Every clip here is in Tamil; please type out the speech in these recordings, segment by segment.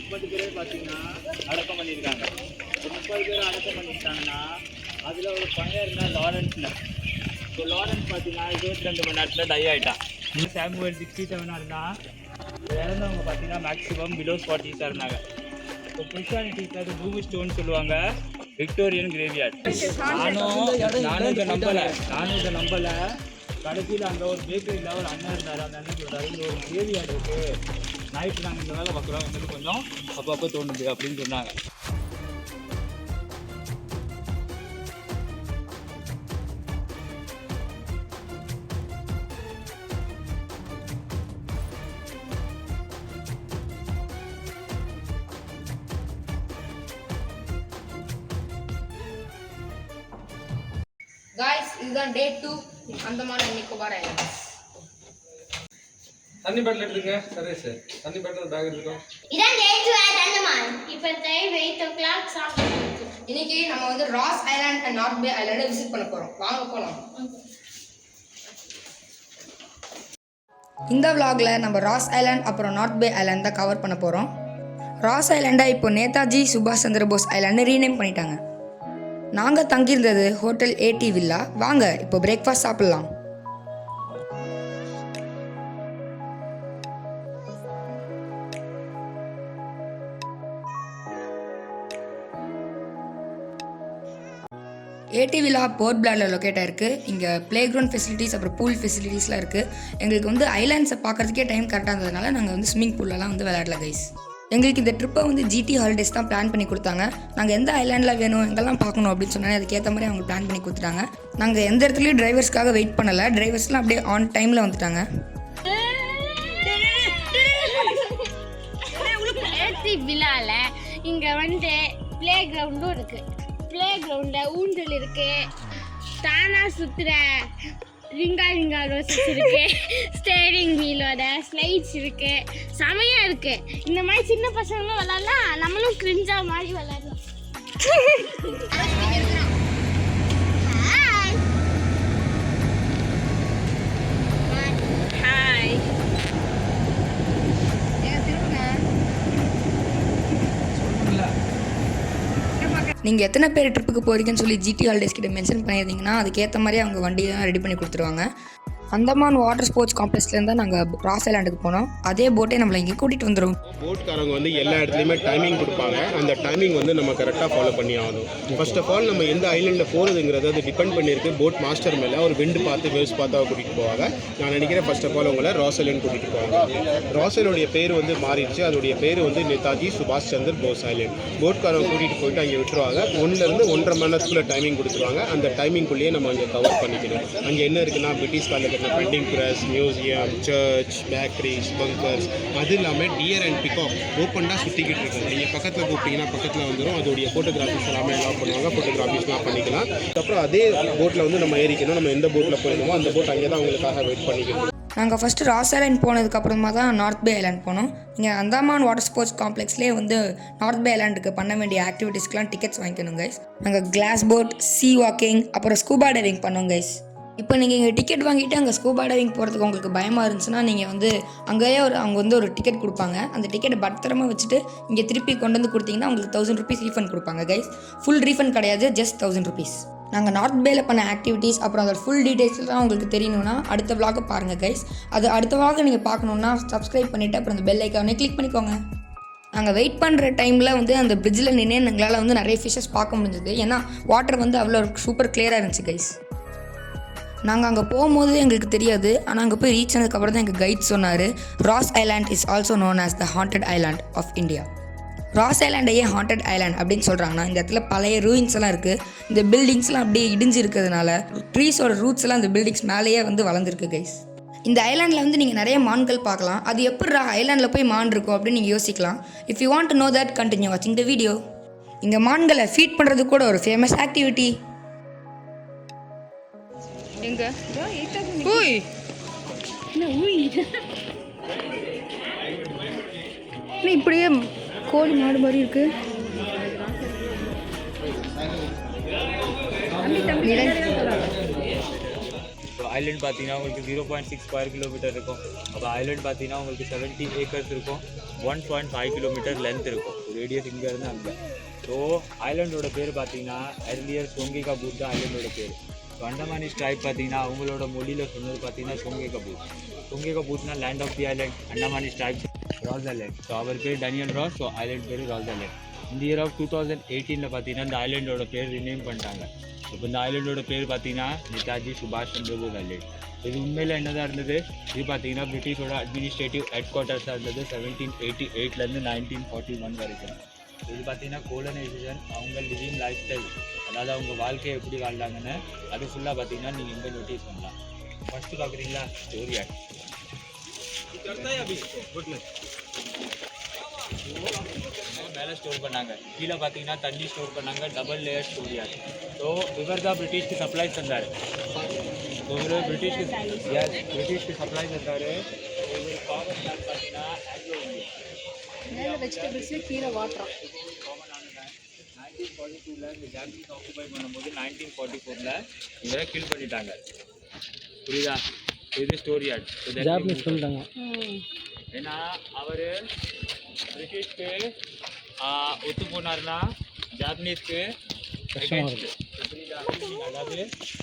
30 பேர் பார்த்தீங்கன்னா அடக்கம் பண்ணியிருக்காங்க. 30 பேர் அடக்கம் பண்ணிட்டாங்கன்னா அதில் ஒரு பையன் இருந்தால் லாரன்ஸில். ஸோ லாரன்ஸ் பார்த்தீங்கன்னா 22 மணி நேரத்தில் டை ஆகிட்டான். சாமுவேல் 67 இருந்தால் இறந்தவங்க பார்த்தீங்கன்னா மேக்ஸிமம் பிலோ 40 இருந்தாங்க. இப்போ ஸ்பெஷாலிட்டிஸில் அது ப்ளூ ஸ்டோன் சொல்லுவாங்க, விக்டோரியன் கிரேவியார்ட். நானும் இதை நம்பலை. கடைசியில் அங்கே ஒரு பேக்கரியில் ஒரு அண்ணன் இருந்தார். அந்த அண்ணன் சொல்கிறாரு, இங்கே ஒரு கிரேவியார்டு இருக்குது, நைட்டு நாங்கள் இந்த வேலை பார்க்குறோம், எங்களுக்கு கொஞ்சம் அப்பப்போ தோணுது அப்படின்னு சொன்னாங்க. Guys, இதுதான் டே 2 அந்தமான் அண்ட் நிக்கோபார் ஐலாண்ட்ஸ். தண்ணி பாட்டில் எடுத்துங்க. சரி சார், தண்ணி பாட்டில் பேக் எடுத்துக்கோ. இதான் டே 2 அட் அந்தமான். இப்போ டைம் 8 o'clock சாப்பிடுறோம். இன்னைக்கு நம்ம வந்து Ross island and North Bay ஐலாண்டை விசிட் பண்ண போறோம். வாங்க போலாம். இந்த vlogல நம்ம ராஸ் ஐலாண்ட் அப்புறம் நார்த் பே ஐலாண்ட் தான் கவர் பண்ண போறோம். ராஸ் ஐலாண்டை இப்போ நேதாஜி சுபாஷ் சந்திர போஸ் ஐலாண்ட் ரீநேம் பண்ணிட்டாங்க. நாங்கள் தங்கியிருந்தது ஹோட்டல் ஏடி வில்லா. வாங்க இப்போ பிரேக்ஃபாஸ்ட் சாப்பிடலாம். ஏடி வில்லா போர்ட் பிளேரில் லொக்கேட் ஆயிருக்கு. இங்கே ப்ளே கிரவுண்ட் ஃபெசிலிட்டிஸ் அப்புறம் பூல் ஃபெசிலிட்டிஸ்லாம் இருக்குது. எங்களுக்கு வந்து ஐலாண்ட்ஸை பார்க்குறதுக்கே டைம் கரெக்டாக இருந்ததுனால நாங்கள் வந்து ஸ்விம்மிங் பூல்லலாம் வந்து விளையாடல கைஸ். எங்களுக்கு இந்த ட்ரிப்பை வந்து ஜிடி ஹாலிடேஸ் தான் பிளான் பண்ணி கொடுத்தாங்க. நாங்கள் எந்த ஐலாண்டில் வேணும், எங்கெல்லாம் பார்க்கணும் அப்படின்னு சொன்னாலே அதுக்கேற்ற மாதிரி அவங்க பிளான் பண்ணி கொடுத்துட்டாங்க. நாங்கள் எந்த இடத்துலையும் டிரைவர்ஸ்க்காக வெயிட் பண்ணலை. டிரைவர்ஸ்லாம் அப்படியே ஆன் டைமில் வந்துட்டாங்க. விழால இங்கே வந்து ப்ளே கிரவுண்டும் இருக்குது. ப்ளே கிரவுண்டில் ஊஞ்சல் இருக்குது, தானா சுற்றுற ரிங்கா ரோசஸ் இருக்கு, ஸ்டேரிங் வீலோட ஸ்லைட்ஸ் இருக்கு, செமையா இருக்கு. இந்த மாதிரி சின்ன பசங்களும் விளையாடலாம், நம்மளும் கிரிஞ்சா மாதிரி விளையாடலாம். ஹாய். நீங்கள் எத்தனை பேர் ட்ரிப்புக்கு போகிறீங்கன்னு சொல்லி ஜிடி ஹாலிடேஸ் கிட்ட மென்ஷன் பண்ணியிருந்தீங்கன்னா அதுக்கேற்ற மாதிரி அவங்க வண்டியெல்லாம் ரெடி பண்ணி கொடுத்துருவாங்க. அந்தமான் வாட்டர் ஸ்போர்ட்ஸ் காம்ப்ளெக்ஸ்லேருந்து தான் நாங்கள் ராஸ் ஐலாண்டுக்கு போனோம். அதே போட்டே நம்மளை இங்கே கூட்டிகிட்டு வந்துடும். போட்காரங்க வந்து எல்லா இடத்துலையுமே டைமிங் கொடுப்பாங்க. அந்த டைமிங் வந்து நம்ம கரெக்டாக ஃபாலோ பண்ணி ஆகணும். ஃபர்ஸ்ட் ஆஃப் ஆல் நம்ம எந்த ஐலாண்டில் போகிறதுங்கிறது அது டிபெண்ட் பண்ணியிருக்கு போட் மாஸ்டர் மேலே. ஒரு விண்டு பார்த்து வேவ்ஸ் பார்த்தா கூட்டிகிட்டு போவாங்க. நான் நினைக்கிறேன் ஃபர்ஸ்ட் ஆஃப் ஆல் உங்களை ராஸ் ஐலாண்ட் கூட்டிகிட்டு போவாங்க. ராஸ் ஐலாண்டுடைய பேர் வந்து மாறிடுச்சு. அதோடைய பேர் வந்து நேதாஜி சுபாஷ் சந்திர போஸ் ஐலாண்ட். போட்காரங்க கூட்டிகிட்டு போயிட்டு அங்கே விட்டுருவாங்க. 1லேருந்து 1.5 மணி நேரத்துக்குள்ள டைமிங் கொடுத்துருவாங்க. அந்த டைமிங்குள்ளேயே நம்ம அங்கே கவர் பண்ணிக்கணும். அங்கே என்ன இருக்குன்னா பிரிட்டிஷ் காலில் கட்டின printing press, museum, church, bakeries, bunkers, அது இல்லாமல் டியர் அண்ட் பிகாக் ஓப்பனாக சுற்றிக்கிட்டு இருக்கும். நீங்கள் பக்கத்தில் கூப்பிட்டீங்கன்னா பக்கத்தில் வந்துடும். அதோடைய ஃபோட்டோகிராஃபிஸ் எல்லாமே எல்லாம் பண்ணுவாங்க. ஃபோட்டோகிராஃபிஸ்லாம் பண்ணிக்கலாம். அப்புறம் அதே போட்டில் வந்து நம்ம ஏறிக்கணும். நம்ம எந்த போட்டில் போயிருந்தோமோ அந்த போட் அங்கே தான் அவங்களுக்காக வெயிட் பண்ணிக்கணும். நாங்கள் ஃபஸ்ட்டு ராஸ் ஐலாண்ட் போனதுக்கப்புறமா தான் நார்த் பே ஐலாண்ட் போனோம். இங்கே அந்தமான் வாட்டர் ஸ்போர்ட்ஸ் காம்ப்ளெக்ஸ்லேயே வந்து நார்த் பே ஐலாண்டுக்கு பண்ண வேண்டிய ஆக்டிவிட்டீஸ்க்கெலாம் டிக்கெட்ஸ் வாங்கிக்கணும் கைஸ். நாங்கள் கிளாஸ் போட், சீ வாக்கிங், அப்புறம் ஸ்கூபா டைவிங் பண்ணோம் கைஸ். இப்போ நீங்கள் இங்கே டிக்கெட் வாங்கிட்டு அங்கே ஸ்கூபா டைவிங் போகிறதுக்கு உங்களுக்கு பயமாக இருந்துச்சுன்னா நீங்கள் வந்து அங்கேயே அவங்க வந்து ஒரு டிக்கெட் கொடுப்பாங்க. அந்த டிக்கெட்டை பத்திரமா வச்சுட்டு இங்கே திருப்பி கொண்டு வந்து கொடுத்தீங்கன்னா உங்களுக்கு 1000 rupees ரீஃபண்ட் கொடுப்பாங்க கைஸ். ஃபுல் ரீஃபண்ட் கிடையாது, ஜஸ்ட் 1000 rupees. நாங்கள் நார்த் பேல பண்ண ஆக்டிவிட்டீஸ் அப்புறம் அதோட ஃபுல் டீட்டெயில்ஸ்லாம் உங்களுக்கு தெரியணும்னா அடுத்த vlog பாருங்கள் கைஸ். அது அடுத்த vlog நீங்கள் பார்க்கணுன்னா சப்ஸ்கிரைப் பண்ணிவிட்டு அப்புறம் அந்த பெல் ஐக்கானே கிளிக் பண்ணிக்கோங்க. நாங்கள் வெயிட் பண்ணுற டைமில் வந்து அந்த பிரிட்ஜில் நின்று எங்களால் வந்து நிறைய ஃபிஷ்ஷஸ் பார்க்க முடிஞ்சது. ஏன்னா வாட்டர் வந்து அவ்வளோ சூப்பர் கிளியராக இருந்துச்சு கைஸ். நாங்கள் அங்கே போகும்போது எங்களுக்கு தெரியாது. ஆனால் அங்கே போய் ரீச் ஆனதுக்கப்புறம் தான் எங்கள் கைட் சொன்னார், Ross island is also known as the haunted island of India. Ross ஐலாண்டையே ஹாண்டட் ஐலாண்ட் அப்படின்னு சொல்கிறாங்கன்னா இந்த இடத்துல பழைய ரூயின்ஸ் எல்லாம் இருக்குது. இந்த பில்டிங்ஸ்லாம் அப்படியே இடிஞ்சு இருக்கிறதுனால ட்ரீஸோட ரூட்ஸ் எல்லாம் இந்த பில்டிங்ஸ் மேலேயே வந்து வளர்ந்துருக்கு கைஸ். இந்த ஐலாண்டில் வந்து நீங்கள் நிறைய மான்கள் பார்க்கலாம். அது எப்படி ஐலாண்டில் போய் மான் இருக்கும் அப்படின்னு நீங்கள் யோசிக்கலாம். If you want to know that continue வாட்சிங் த வீடியோ. இங்கே மான்களை ஃபீட் பண்ணுறது கூட ஒரு ஃபேமஸ் ஆக்டிவிட்டி. எங்க ஊய் இப்படியே கோழி மாடு மாதிரி இருக்கு. ஐலண்ட் பார்த்தீங்கன்னா உங்களுக்கு 0.6 ஸ்கொயர் கிலோமீட்டர் இருக்கும். அப்போ ஐலண்ட் பார்த்தீங்கன்னா உங்களுக்கு 70 acres இருக்கும். 1.5 கிலோமீட்டர் லென்த் இருக்கும் ரேடியஸ் இங்கேருந்து அங்கே. ஸோ ஐலாண்டோட பேர் பார்த்தீங்கன்னா எர்லியர் சோங்கேகா பூத் தான் ஐலாண்டோட பேர். ஸோ அண்டமானிஸ் ட்ரைப் பார்த்தீங்கன்னா அவங்களோட மொழியில் சொன்னது பார்த்தீங்கன்னா சோங்கேகா பூத். சோங்கேகா பூத்னா land of the island, Andamanese tribe Ross island. So அவர் பேர் டேனியல் ராஸ், ஸோ ஐலாண்ட் பேர் ராஸ் ஐலாண்ட். இந்த இயர் ஆஃப் 2018 பார்த்தீங்கன்னா இந்த ஐலாண்டோட பேர் ரினேம் பண்ணிட்டாங்க. இப்போ இந்த ஐலாண்டோட பேர் பார்த்தீங்கன்னா நேதாஜி சுபாஷ் சந்திர போஸ் ஐலாண்ட். இது உண்மையில் என்னதான் இருந்தது, இது பார்த்தீங்கன்னா பிரிட்டிஷோட அட்மினிஸ்ட்ரேட்டிவ் ஹெட் குவார்ட்டர்ஸாக இருந்தது 1788 1941 வரைக்கும். இது பார்த்தீங்கன்னா கோலனைசேஷன், அவங்க லிவிங் லைஃப் ஸ்டைல், அதாவது அவங்க வாழ்க்கையை எப்படி வாழ்ந்தாங்கன்னு அது ஃபுல்லாக பார்த்தீங்கன்னா நீங்கள் இங்கே நோட்டீஸ் பண்ணலாம். ஃபஸ்ட்டு பார்க்குறீங்களா ஸ்டோரி ஆக்ட் மேலே ஸ்டோர் பண்ணாங்க, கீழே பார்த்தீங்கன்னா தண்ணி ஸ்டோர் பண்ணாங்க, double layer story act. So இவர் தான் பிரிட்டிஷ்க்கு சப்ளைஸ் தந்தார். ஸோ இவர் பிரிட்டிஷ்க்கு சப்ளைஸ் தந்தார். இவர் காமன் மேன் பார்த்தீங்கன்னா ஆங்கிலோ இந்தியன் வெஜிடபிள்ஸில் கீரை வாட்டுறோம். 1942 இந்த ஜாப்பனீஸ் ஆக்குபை பண்ணும்போது 1944 இவரை கில் பண்ணிட்டாங்க. புரியுதா? இது ஸ்டோரி ஆட் ஜாப்பனீஸ் பண்ணிட்டாங்க. ஏன்னா அவர் பிரிட்டிஷ்க்கு ஒத்து போனார்னா ஜாப்பனீஸ்க்கு புரியுதா? அதாவது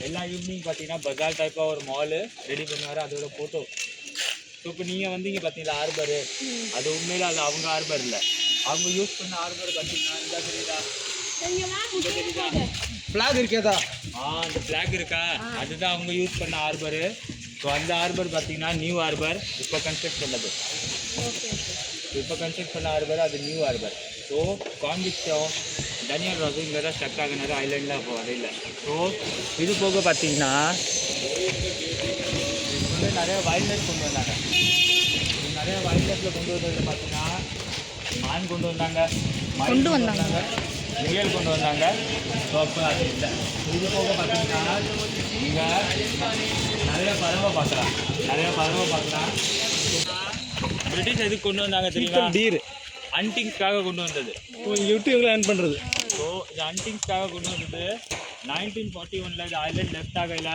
எல்லா ஈவினிங் பார்த்தீங்கன்னா பஜார் டைப்பாக ஒரு மாலு ரெடி பண்ணுவார், அதோட ஃபோட்டோ. ஸோ இப்போ நீங்கள் வந்தீங்க பார்த்தீங்களா ஹார்பரு, அது உண்மையில் அது அவங்க ஹார்பர் இல்லை, அவங்க யூஸ் பண்ண ஹார்பர் பார்த்தீங்கன்னா இந்த தெரியுதா, ஃப்ளாக் இருக்கேதா? அந்த ஃப்ளாக் இருக்கா, அதுதான் அவங்க யூஸ் பண்ண ஹார்பரு. ஸோ அந்த ஹார்பர் பார்த்தீங்கன்னா நியூ ஹார்பர், இப்போ கன்ஸ்ட்ரக்ட் பண்ணது. இப்போ கன்ஸ்ட்ரக்ட் பண்ண ஹார்பர் அது நியூ ஹார்பர். ஸோ கான்விக்ஸும் டேனியல் ராஸும் இங்கே தான் ஸ்டக் ஆகினாரு ஐலாண்டில் அப்போ வரையில். ஸோ இது போக பார்த்தீங்கன்னா நிறைய வைல்ட் லைஃப் கொண்டு வந்தாங்க. நிறைய வைல்ட் லைஃப்பில் கொண்டு வந்தது பார்த்தீங்கன்னா மான் கொண்டு வந்தாங்க, கொண்டு வந்தாங்க, முயல் கொண்டு வந்தாங்க. ஸோ அப்போ அது இல்லை. இது போக பார்த்தீங்கன்னா இங்கே நிறைய பறவை பார்க்கலாம். பிரிட்டிஷ் எதுக்கு கொண்டு வந்தாங்க தெரியுமா? டீர் ஹண்டிங்ஸ்க்காக கொண்டு வந்தது. யூடியூப்ல ஏர்ன் பண்ணுறது. ஸோ இது ஹண்டிங்ஸ்க்காக கொண்டு வந்தது. 1941 இது ஐலாண்ட் லெஃப்ட் ஆகையில்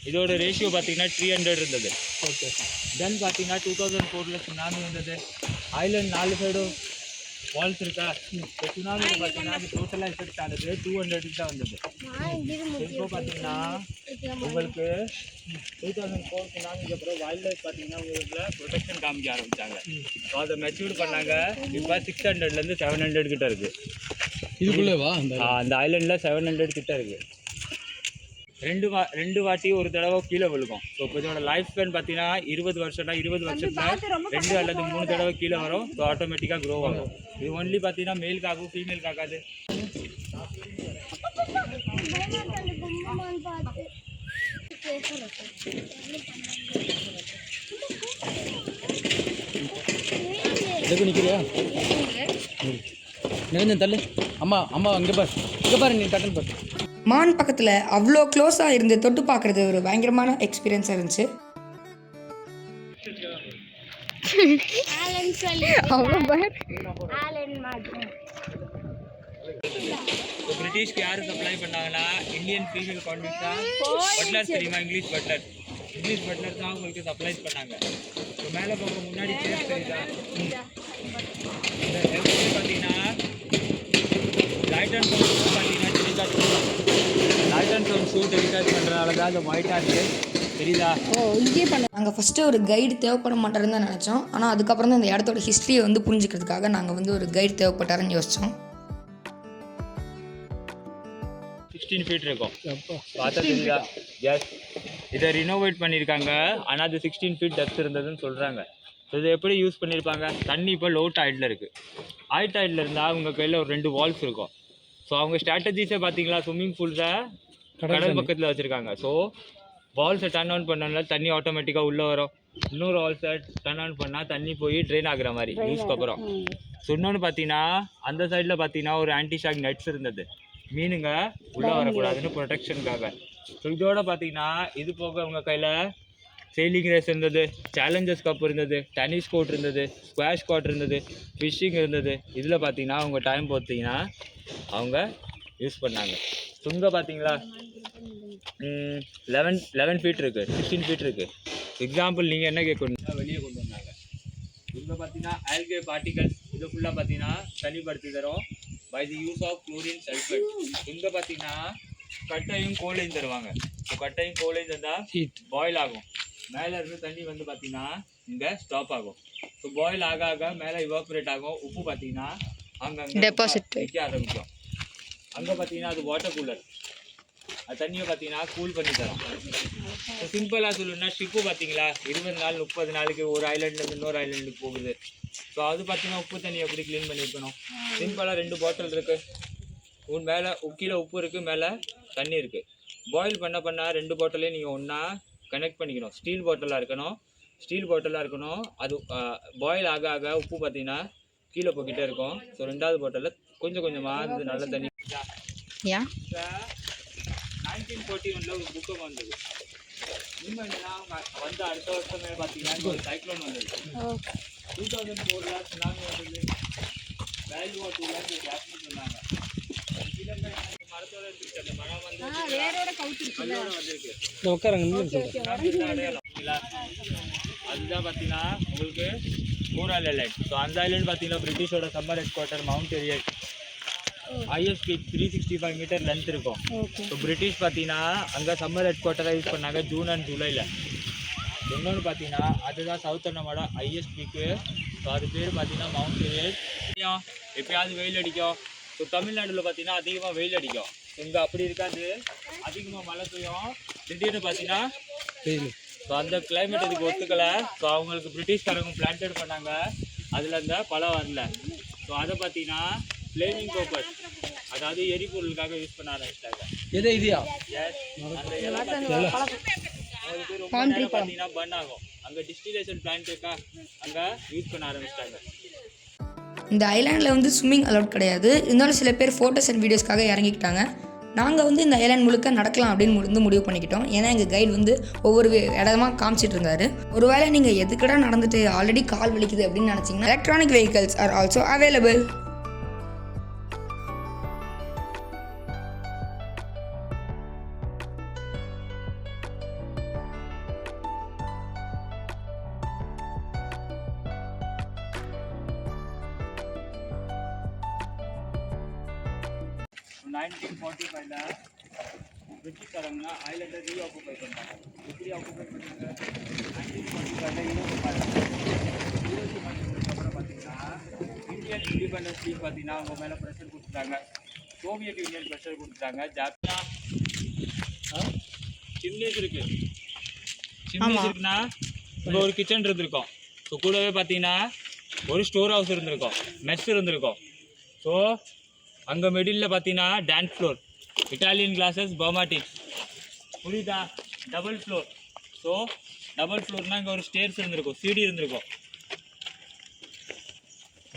இதோட ரேஷியோ பார்த்தீங்கன்னா 300 இருந்தது. ஓகே. தென் பார்த்தீங்கன்னா 2004 சுனாமி வந்தது. ஐலாண்ட் 4 சைடும் வால்ஸ் இருக்கா, இப்போ சுனாமி பார்த்தீங்கன்னா அது டோட்டலாக எஃபெக்ட் ஆனது 200 தான் வந்தது. இப்போ பார்த்தீங்கன்னா உங்களுக்கு 2004 சுனாமிக்கு அப்புறம் வைல்ட் லைஃப் பார்த்தீங்கன்னா உங்களுக்கு ப்ரொடெக்ஷன் காமிக்க ஆரம்பித்தாங்க. ஸோ அதை மெச்சூர்ட் பண்ணாங்க. இப்போ 600லேருந்து 700 கிட்ட இருக்குது. இதுக்குள்ளேவா அந்த ஐலாண்டில் 700 கிட்ட இருக்குது. ரெண்டு வாட்டி ஒரு தடவை கீழே விழுகும். ஸோ இப்போ இதோட லைஃப் ஸ்பேன் பார்த்தீங்கன்னா 20 வருஷம்னா 20 வருஷத்தில் 2 அல்லது 3 தடவை கீழே வரும். ஸோ ஆட்டோமேட்டிக்காக க்ரோ ஆகும். இது ஒன்லி பார்த்தீங்கன்னா மேலுக்கு ஆகும், ஃபீமேலுக்கு ஆகாது. எதுக்கு நிற்கிறியா? நெஞ்சம் தள்ளு. அம்மா அம்மா இங்கே பாரு நீ டக்குன்னு பாரு. மான் பக்கத்தில் அவ்வளோ க்ளோஸாக இருந்து தொட்டு பார்க்குறது ஒரு பயங்கரமான எக்ஸ்பீரியன்ஸாக இருந்துச்சு. பிரிட்டிஷ்க்கு யார் சப்ளை பண்ணாங்கன்னா இந்தியன் ஃபீமேல் கான்விக்ட் தான். பட்லர் தெரியுமா? இங்கிலீஷ் பட்லர் தான் உங்களுக்கு சப்ளைஸ் பண்ணாங்க. ஸோ மேலே போக முன்னாடி சேஸ் தெரியுதா? இந்த லெஃப்ட் பார்த்தீங்கன்னா லைட் அண்ட் சவுண்ட் பார்த்தீங்கன்னா டெலிகாஸ்ட் பண்ணலாம். Light and sound shoe telecast பண்ணுறதுனால தான் அந்த ஒயிட்டாக இருக்குது. தெரியுதா? நாங்கள் ஃபஸ்ட்டு ஒரு கைடு தேவைப்பட மாட்டாருன்னு தான் நினச்சோம். ஆனால் அதுக்கப்புறம் தான் இந்த இடத்தோட ஹிஸ்ட்ரியை வந்து புரிஞ்சுக்கிறதுக்காக நாங்கள் வந்து ஒரு கைடு தேவைப்பட்டாருன்னு யோசித்தோம். 16 ஃபீட் இருக்கும். பார்த்தா தெரியுதா? எஸ், இதை ரினோவேட் பண்ணியிருக்காங்க. ஆனால் அது 16 ஃபீட் டெப்த் இருந்ததுன்னு சொல்கிறாங்க. ஸோ இதை எப்படி யூஸ் பண்ணியிருப்பாங்க? தண்ணி இப்போ லோ டைடில் இருக்குது. ஹை டைடில் இருந்தால் அவங்க கையில் ஒரு 2 வால்ஸ் இருக்கும். ஸோ அவங்க ஸ்ட்ராட்டஜிஸை பார்த்தீங்களா? ஸ்விம்மிங் பூல்ஸை கடல் பக்கத்தில் வச்சுருக்காங்க. ஸோ வால்ஸை டர்ன் ஆன் பண்ணனால தண்ணி ஆட்டோமேட்டிக்காக உள்ளே வரும். இன்னொரு வால்ஸை டர்ன் ஆன் பண்ணால் தண்ணி போய் ட்ரெயின் ஆகுற மாதிரி யூஸ்க்கு அப்புறம். ஸோ இன்னொன்று பார்த்தீங்கன்னா அந்த சைடில் பார்த்தீங்கன்னா ஒரு ஆன்டி ஷாக் நெட்ஸ் இருந்தது, மீனுங்க உள்ளே வரக்கூடாதுன்னு ப்ரொடெக்ஷனுக்காக. ஸோ இதோட பார்த்தீங்கன்னா இது போக அவங்க கையில் செயிலிங் ரேஸ் இருந்தது, சேலஞ்சர்ஸ் கப் இருந்தது, டென்னிஸ் கோர்ட் இருந்தது, ஸ்குவாஷ் கோர்ட் இருந்தது, ஃபிஷ்ஷிங் இருந்தது. இதில் பார்த்தீங்கன்னா அவங்க டைம் பார்த்தீங்கன்னா அவங்க யூஸ் பண்ணாங்க. சுங்க பார்த்தீங்களா 11 ஃபீட் இருக்குது, 16 ஃபீட் இருக்குது. எக்ஸாம்பிள் நீங்கள் என்ன கேட்கணும், வெளியே கொண்டு வந்தாங்க. இங்கே பார்த்தீங்கன்னா பார்த்தீங்கன்னா ஆல்கே பார்ட்டிகல்ஸ் இது ஃபுல்லாக பார்த்தீங்கன்னா தனிப்படுத்தி தரும் by the use of chlorine sulphate. இங்கே பார்த்தீங்கன்னா கட்டையும் கோலையும் தருவாங்க. ஸோ கட்டையும் கோலையும் தந்தால் பாயில் ஆகும். மேலே இருந்து தண்ணி வந்து பார்த்தீங்கன்னா இங்கே ஸ்டாப் ஆகும். ஸோ பாயில் ஆக ஆக மேலே இவாப்ரேட் ஆகும். உப்பு பார்த்தீங்கன்னா அங்கங்கே டெபாசிட் வைக்க ஆரம்பிக்கும். அங்கே பார்த்தீங்கன்னா அது வாட்டர் கூலர். அது தண்ணியை பார்த்தீங்கன்னா கூல் பண்ணி தரும். ஸோ சிம்பிளாக சொல்லணும்னா ஷிப்பு பார்த்தீங்களா 20 நாள் 30 நாளைக்கு ஒரு ஐலாண்ட்லேருந்து இன்னொரு ஐலாண்டுக்கு போகுது. ஸோ அது பார்த்தீங்கன்னா உப்பு தண்ணி எப்படி க்ளீன் பண்ணியிருக்கணும். சிம்பிளாக 2 பாட்டில் இருக்குது. மேலே கீழே உப்பு இருக்குது, மேலே தண்ணி இருக்குது. பாயில் பண்ண 2 பாட்டிலையும் நீங்கள் ஒன்றா கனெக்ட் பண்ணிக்கணும். ஸ்டீல் பாட்டிலாக இருக்கணும். அது பாயில் ஆக ஆக உப்பு பார்த்தீங்கன்னா கீழே போய்கிட்டே இருக்கும். ஸோ 2வது பாட்டிலில் கொஞ்சம் கொஞ்சமாக அது நல்ல தண்ணி. ஏன் 1941 ஒரு புக்கம் வந்தது. இன்னும் என்னன்னா வந்து அடுத்த வருஷமே பார்த்தீங்கன்னா ஒரு சைக்ளோன் வந்தது. 2004 சுனாமி வந்தது. வேல்யூ வாட்டூலாம் ஜாஸ்தி சொன்னாங்க. மரத்தோட இருக்கு, அந்த மரம் வந்து அதோட வந்திருக்கு. அதுதான் பார்த்தீங்கன்னா உங்களுக்கு கோரால் ஐலாண்ட். ஸோ அந்த ஐலாண்ட் பார்த்தீங்கன்னா பிரிட்டிஷோட summer head quarter mount Harriet. Highest peak 365 metre length இருக்கும். ஸோ பிரிட்டிஷ் பார்த்தீங்கன்னா அங்கே சம்மர் ஹெட் குவார்ட்டராக யூஸ் பண்ணாங்க ஜூன் அண்ட் ஜூலையில். இன்னொன்று பார்த்தீங்கன்னா அதுதான் சவுத்தர்னோட ஹையஸ்ட் பீக்கு. ஸோ அது பேர் பார்த்தீங்கன்னா மவுண்ட் எரியட். எப்பயாவது வெயில் அடிக்கும். ஸோ தமிழ்நாட்டில் பார்த்தீங்கன்னா அதிகமாக வெயில் அடிக்கும். இங்கே அப்படி இருக்காது, அதிகமாக மழை பெய்யும். திடீர்னு பார்த்தீங்கன்னா ஸோ அந்த கிளைமேட் இதுக்கு ஒத்துக்கலை. ஸோ அவங்களுக்கு பிரிட்டிஷ்காரங்க பிளான்டட் பண்ணாங்க, அதில் அந்த பழம் வரல. ஸோ அதை பார்த்தீங்கன்னா ஃப்ளேமிங் பர்பஸ், அதாவது எரிபொருளுக்காக யூஸ் பண்ண ஆரம்பிச்சிட்டாங்க. அந்த இலை அவங்களுக்கு ரொம்ப நேரம் பார்த்தீங்கன்னா பர்ன் ஆகும். அங்கே டிஸ்டிலேஷன் பிளான்ட் இருக்கா, அங்கே யூஸ் பண்ண ஆரம்பிச்சிட்டாங்க. இந்த ஐலாண்டில் வந்து ஸ்விம்மிங் அலௌட் கிடையாது. இருந்தாலும் சில பேர் ஃபோட்டோஸ் அண்ட் வீடியோஸ்க்காக இறங்கிக்கிட்டாங்க. நாங்கள் வந்து இந்த ஐலாண்ட் முழுக்க நடக்கலாம் அப்படின்னு முடிவு பண்ணிக்கிட்டோம். ஏன்னா எங்கள் கைடு வந்து ஒவ்வொரு இடமா காமிச்சிட்டு இருந்தார். ஒருவேளை நீங்கள் எதுக்கடா நடந்துட்டு ஆல்ரெடி கால் வலிக்குது அப்படின்னு நினச்சிங்கன்னா electronic vehicles are also available. So 1945 பிரிட்டிஷ்காரங்க ஐலாண்டை ரீஆக்குபை பண்ணாங்க. எப்படி ஆக்குபை பண்ணாங்க? 1945 யூரோப்பு மன்னர்களுக்கு அப்புறம் பார்த்தீங்கன்னா இந்தியன் இண்டிபெண்டன்ஸ் லீக் பார்த்தீங்கன்னா அவங்க மேலே ப்ரெஷர் கொடுத்துட்டாங்க. சோவியட் யூனியன் ப்ரெஷர் கொடுத்துட்டாங்க. ஜப்பான் சிம்னிஸ் இருக்குன்னா இங்கே ஒரு கிச்சன் இருந்திருக்கும். ஸோ கூடவே பார்த்தீங்கன்னா ஒரு ஸ்டோர் ஹவுஸ் இருந்திருக்கும், மெஸ் இருந்திருக்கும். ஸோ அங்கே மிடில் பார்த்தீங்கன்னா dance floor, Italian glasses, Burma teaks, புரியுதா? Double floor. ஸோ டபுள் ஃப்ளோர்னால் இங்கே ஒரு ஸ்டேர்ஸ் இருந்திருக்கும், சிடி இருந்திருக்கும்.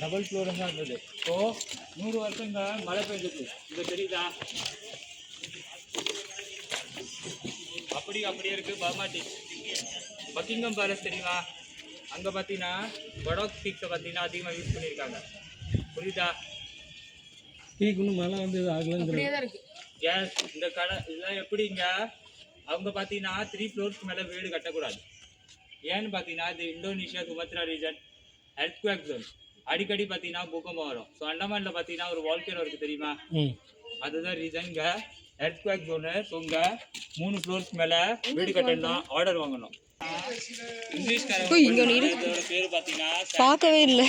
டபுள் ஃப்ளோர் தான் இருந்தது. ஸோ 100 வருஷம் இங்கே மழை பெய்ஞ்சது. இங்கே தெரியுதா? அப்படியே இருக்குது பர்மா டீஸ். பக்கிங்கம் பேலஸ் தெரியுமா? அங்கே பார்த்தீங்கன்னா படாக் ஸ்டிக்ஸை பார்த்தீங்கன்னா அதிகமாக யூஸ் பண்ணியிருக்காங்க. புரியுதா? மழை வந்து கேஸ் இந்த கடை இதெல்லாம் எப்படிங்க? அவங்க பார்த்தீங்கன்னா 3 ஃப்ளோர்ஸ்க்கு மேலே வீடு கட்டக்கூடாது. ஏன்னு பார்த்தீங்கன்னா இது Indonesia Sumatra region earthquake zone. அடிக்கடி பார்த்தீங்கன்னா பூகம்பம் வரும். ஸோ அண்டமானில் பார்த்தீங்கன்னா ஒரு வால்கேனோ இருக்குது தெரியுமா? அதுதான் ரீசன். இங்கே எர்த்குவேக் ஜோனு. ஸோ இங்கே 3 ஃப்ளோர்ஸ்க்கு மேலே வீடு கட்டணும், ஆர்டர் வாங்கணும். இங்கிலீஷ்காரங்க பேர் பார்த்தீங்கன்னா பார்க்கவே இல்லை.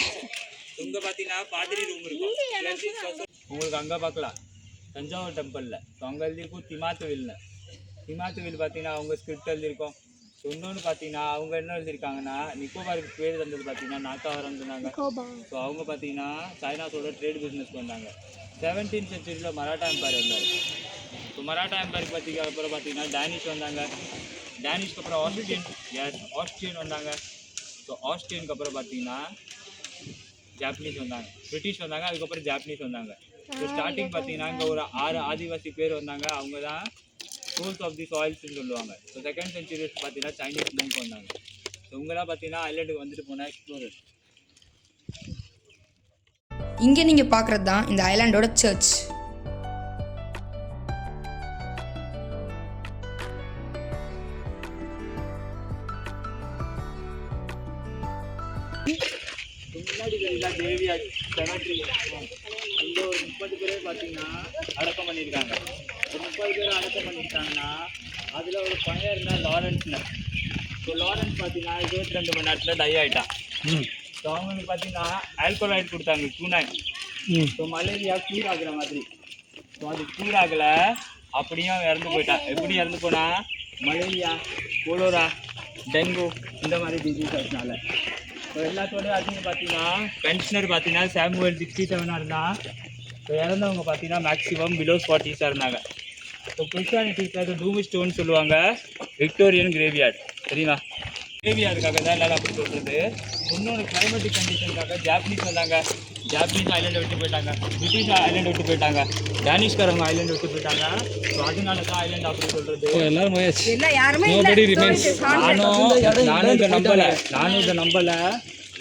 இங்கே பார்த்தீங்கன்னா பாதிரி ரூம் இருக்கும். உங்களுக்கு அங்கே பார்க்கலாம் தஞ்சாவூர் டெம்பிளில். ஸோ அங்கே எழுதியிருக்கும் திமாத்துவில் பார்த்தீங்கன்னா அவங்க ஸ்கிரிப்ட் எழுதியிருக்கோம். ஸோ இன்னொன்று பார்த்தீங்கன்னா அவங்க என்ன எழுதியிருக்காங்கன்னா நிக்கோபாருக்கு பேர் தந்தது பார்த்தீங்கன்னா நாக்காவரம் சொன்னாங்க. ஸோ அவங்க பார்த்தீங்கன்னா சைனாஸோட ட்ரேட் பிஸ்னஸ்க்கு வந்தாங்க. 17th century மராட்டா எம்பையர் வந்தார். ஸோ மராட்டா எம்பையருக்கு பார்த்தீங்கன்னா அப்புறம் பார்த்தீங்கன்னா டேனிஷ் வந்தாங்க. டேனிஷ்க்கு அப்புறம் ஆஸ்ட்ரியன் வந்தாங்க. ஸோ ஆஸ்ட்ரியனுக்கு அப்புறம் பார்த்தீங்கன்னா ஜாப்பனீஸ் வந்தாங்க, பிரிட்டிஷ் வந்தாங்க, அதுக்கப்புறம் ஜாப்பனீஸ் வந்தாங்க. ஸோ ஸ்டார்டிங் பார்த்தீங்கன்னா இங்கே ஒரு 6 ஆதிவாசி பேர் வந்தாங்க. அவங்க தான் சோல்ஸ் ஆஃப் தி சாயில்ஸ்ன்னு சொல்லுவாங்க. ஸோ 2nd century பார்த்தீங்கன்னா சைனீஸ் மூவ்க்கு வந்தாங்க. ஸோ இவங்கெல்லாம் பார்த்தீங்கன்னா ஐலாண்டுக்கு வந்துட்டு போனால் எக்ஸ்ப்ளோரர்ஸ். இங்கே நீங்கள் பார்க்குறது தான் இந்த ஐலாண்டோட சர்ச். இங்கே ஒரு 30 பேரே பார்த்தீங்கன்னா அடக்கம் பண்ணியிருக்காங்க. ஒரு 30 பேர் அடக்கம் பண்ணியிருக்காங்கன்னா அதில் ஒரு பையன் இருந்தால் லாரன்ஸ்னு. ஸோ லாரன்ஸ் பார்த்தீங்கன்னா 22 மணி நேரத்தில் டை ஆகிட்டான். ஸோ அவங்களுக்கு பார்த்தீங்கன்னா ஆல்கோலாய்டு கொடுத்தாங்க குனைன். ஸோ மலேரியா க்யூர் ஆகுற மாதிரி. ஸோ அது க்யூர் ஆகலை, அப்படியும் அவன் இறந்து போயிட்டான். எப்படி இறந்து போனா, மலேரியா, கோலோரா, டெங்கு இந்த மாதிரி டிசீஸஸ்னால. ஸோ எல்லாத்தோடய அதிகம் பார்த்தீங்கன்னா பென்ஷனர் பார்த்தீங்கன்னா சாமுவேல் 67 இருந்தான். ஸோ இறந்தவங்க பார்த்தீங்கன்னா மேக்ஸிமம் பிலோ 40s இருந்தாங்க. ஸோ கிறிஸ்டானிட்டிஸில் டூமி ஸ்டோன் சொல்லுவாங்க, விக்டோரியன் கிரேவியார்ட் தெரியுமா? கிரேவியார்டுக்காக தான் எல்லாரும் அப்படி சொல்கிறது. இன்னொரு கிளைமேட்டிக் கண்டிஷனுக்காக ஜாப்பனீஸ் வந்தாங்க, ஜாப்பனீஸ் ஐலண்டை விட்டு போயிட்டாங்க, பிரிட்டிஷ் ஐலண்டை விட்டு போயிட்டாங்க, டேனிஷ்காரங்க ஐலண்டை விட்டு போயிட்டாங்க. ஸோ அதனால தான் ஐலண்ட் அப்படி சொல்கிறது. எல்லாரும் நானும் இதை நம்பலை.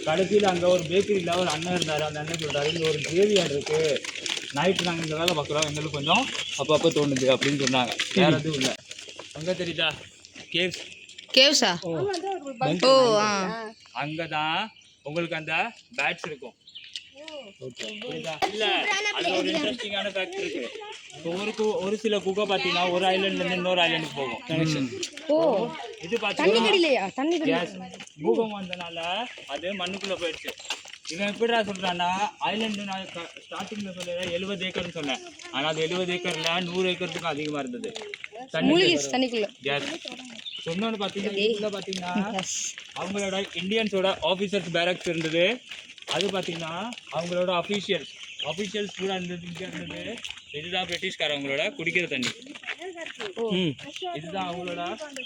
கடைசியில் அங்கே ஒரு பேக்கரியில் ஒரு அண்ணன் இருந்தார். அந்த அண்ணன் சொல்கிறாரு, இங்கே ஒரு கிரேவியார்டு இருக்குது, நைட்டு நாங்கள் இந்த வேலை பார்க்குறோம், எங்களுக்கு கொஞ்சம் அப்பப்போ தோணுது அப்படின்னு சொன்னாங்க. வேற எதுவும் இல்லை. அங்கே தெரியுதா கேவ்ஸா? ஓ ஆ. அங்கே தான் உங்களுக்கு அந்த பேட்ஸ் இருக்கும். இல்ல அது ஒரு இன்ட்ரெஸ்டிங்கான ஃபேக்ட் இருக்கு. ஒரு சில குகை பார்த்தீங்கன்னா ஒரு ஐலண்ட்ல இருந்து இன்னொரு ஐலண்டுக்கு போகும் கனெக்ஷன். ஓ இது பார்த்தீங்கன்னா பூகம்பம் வந்தனால அது மண்ணுக்குள்ள போயிடுச்சு. இவன் எப்படிடா சொல்றான்னா, ஐலண்டு நான் ஸ்டார்டிங்ல சொல்ல 70 ஏக்கர்னு சொன்னேன். ஆனால் அது 70 ஏக்கர்ல 100 ஏக்கருக்கும் அதிகமாக இருந்தது தண்ணிக்குள்ள. சொன்னோன்னு பார்த்தீங்கன்னா அவங்களோட இந்தியன்ஸோட ஆஃபீஸர்ஸ் பேரக்ஸ் இருந்தது. அது பார்த்தீங்கன்னா அவங்களோட அஃபீஷியல்ஸ் கூட இருந்தது. இதுதான் பிரிட்டிஷ்காரவங்களோட குடிக்கிற தண்ணி. இதுதான் அவங்களோட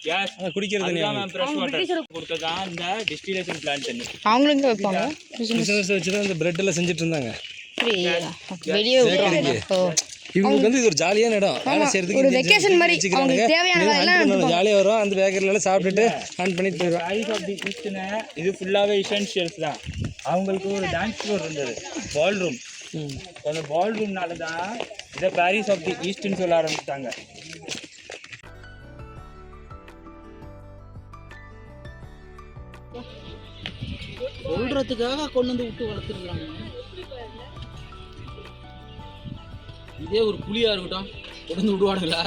கேஸ் குடிக்கிற தண்ணி. ஃப்ரெஷ் வாட்டர் கொடுத்ததான் இந்த டிஸ்டிலேஷன் பிளான்ட் தண்ணி. அவங்களும் வைப்பாங்க, வச்சு தான் இந்த பிரெட் எல்லாம் செஞ்சுட்டு இருந்தாங்க. வெளியே இவங்களுக்கு வந்து இது ஒரு ஜாலியான இடம். வேலை செய்யறதுக்கு ஒரு வெக்கேஷன் மாதிரி அவங்களுக்கு தேவையானதெல்லாம் ஜாலியாக வரும். அந்த பேக்கரியில சாப்பிட்டுட்டு ஆன் பண்ணிட்டு போயிடுவோம். பாரிஸ் ஆஃப் தி ஈஸ்ட்னு இது ஃபுல்லாகவே எசென்ஷியல்ஸ் தான். அவங்களுக்கு ஒரு டான்ஸ் ஃப்ளோர் இருந்தது, பால் ரூம். அந்த பால் ரூம்னால தான் இதை பாரிஸ் ஆஃப் தி ஈஸ்ட்னு சொல்ல ஆரம்பிச்சிட்டாங்க. சொல்றதுக்காக கொண்டு வந்து விட்டு வளர்த்துருக்காங்க. இதே ஒரு புலியா இருக்கட்டும் கொண்டு வந்து விடுவானுங்களா?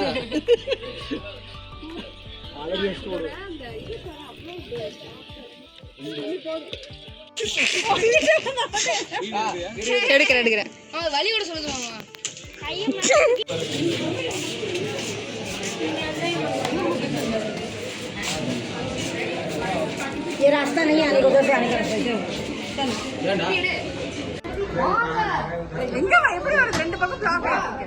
எடுக்கிறேன் வழி கூட சொல்லுவாங்க. ये रास्ता नहीं आने को, उधर से आने का எங்க எப்படி ஒரு ரெண்டு பக்கம் பிளாக் ஆயிருக்கு.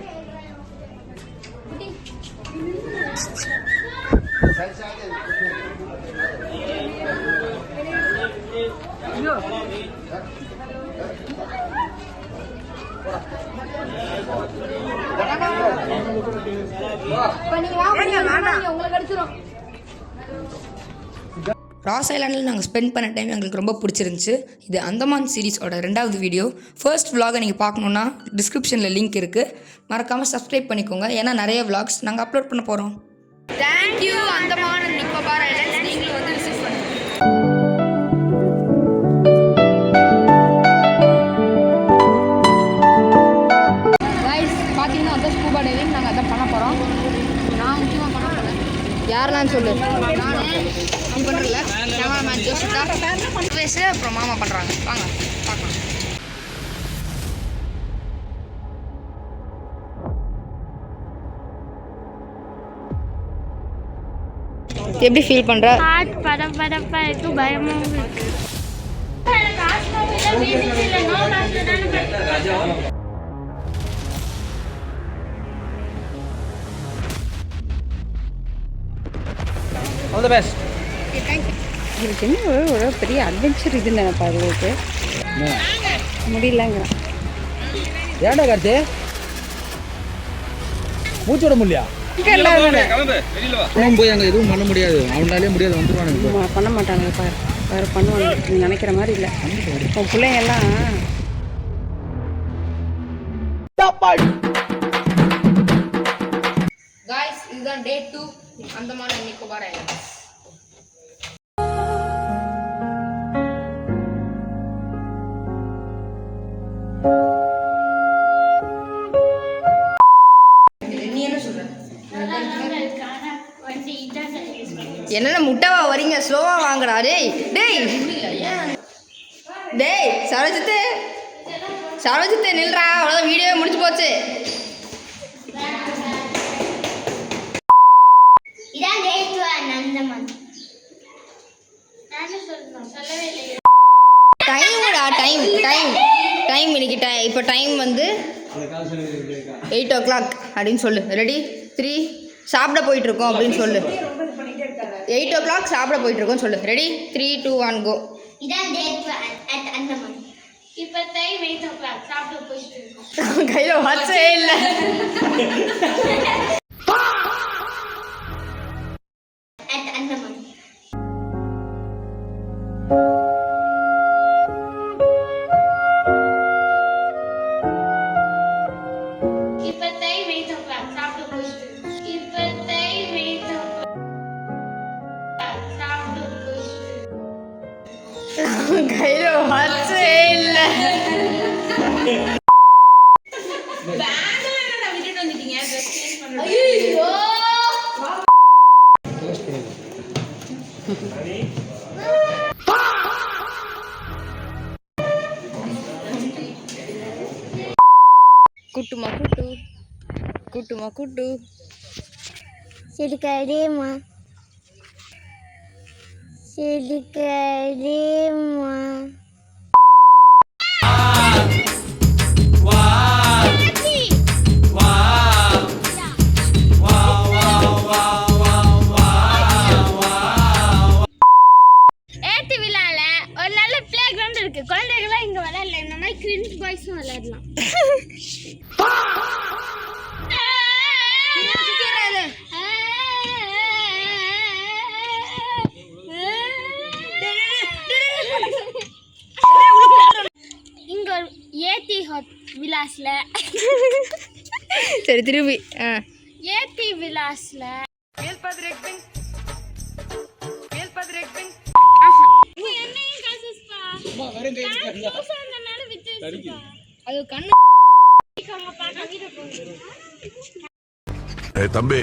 உங்களுக்கு அடிச்சிடும். ராஸ் ஐலாண்டில் நாங்கள் ஸ்பெண்ட் பண்ண டைம் எங்களுக்கு ரொம்ப பிடிச்சிருந்துச்சு. இது அந்தமான் சீரிஸோட 2வது வீடியோ. ஃபர்ஸ்ட் vlog-ஐ நீங்கள் பார்க்கணுன்னா டிஸ்கிரிப்ஷனில் லிங்க் இருக்குது, மறக்காமல் சப்ஸ்கிரைப் பண்ணிக்கோங்க. ஏன்னா நிறைய vlogs நாங்கள் அப்லோட் பண்ண போகிறோம். Thank you Andaman and Nicobar islands. நீங்களும் வந்து விசிட் பண்ணுங்கள். கைஸ் பார்த்தீங்கன்னா அதான் ஸ்கூபா டைவிங். நாங்கள் அதான் பண்ண போகிறோம். நான் முக்கியமாக பண்ண போகிறேன். யாரெல்லாம் சொல்லு. நான் பண்ணுறல கேமராமேன் ஜோசிகா வயசு, அப்புறம் மாமா பண்ணுறாங்க. வாங்க பார்க்கலாம். எப்படி ஃபீல் பண்ணுற? ஹார்ட் படபடப்பா இருக்கு, பயமாகவும் இருக்கு. All the best. இதுக்கு என்ன ஒரு பெரிய அட்வென்ச்சர் இது நினைப்பா உங்களுக்கு முடியலங்கிறேன். ஏன்டா கார்த்தி மூச்சோட முடியா? போய் அங்கே எதுவும் பண்ண முடியாது, அவனாலே முடியாது, வந்துருவானுங்க. பண்ண மாட்டாங்க பாரு, வேறு பண்ணுவாங்க. நீ நினைக்கிற மாதிரி இல்லை. உன் பிள்ளைங்க எல்லாம் guys, இதுதான் டே 2 அந்தமான் அண்ட் நிக்கோபார் ஐலாண்ட்ஸ். என்னென்ன முட்டைவா வரீங்க, ஸ்லோவாக வாங்கடா. டேய் டேய் டேய் சரோஜித்து சரோஜித்து நில்றா, அவ்வளோதான் வீடியோ முடிச்சு போச்சு. இதான் தேத்துவா நந்தமன். நானே சொல்லணும், சொல்லவே இல்லை. டைம்டா டைம் டைம் டைம் இன்னைக்கு இப்போ டைம் வந்து 8 o'clock அப்படின்னு சொல்லு. ரெடி 3 சாப்பிட போயிட்டுருக்கோம் அப்படின்னு சொல்லு. 8 o'clock சாப்பிட போயிட்டுருக்கோம் சொல்லு. ரெடி 3, 2, 1 கோ. இதான் தேத்துவா அந்தமன். இப்போ டைம் 8 o'clock சாப்பிட போயிட்டு இருக்கோம். கையில் வாட்சே இல்லை. அந்தமன். இப்போ டைம் 8 o'clock சாப்பிட போயிட்டு இருக்கோம். இப்போ டைம் 8 o'clock சாப்பிட போயிட்டு இருக்கோம். கையில் வாட்சே இல்லை. குட்டுமா குட்டு குட்டுமா குட்டு சிரிக்காதேம்மா சிரிக்காதேம்மா. ஏத்து விழால ஒரு நல்ல பிளே கிரவுண்ட் இருக்கு. குழந்தைகள்லாம் இங்க விளையாடல, இந்த மாதிரி கிரிஞ்ச் பாய்ஸும் விளையாடலாம். இங்க ஒரு ஏத்தி விலாஸ்ல சரி திருப்பி ஏத்தி விலாஸ்ல அது கண்ணு தம்பி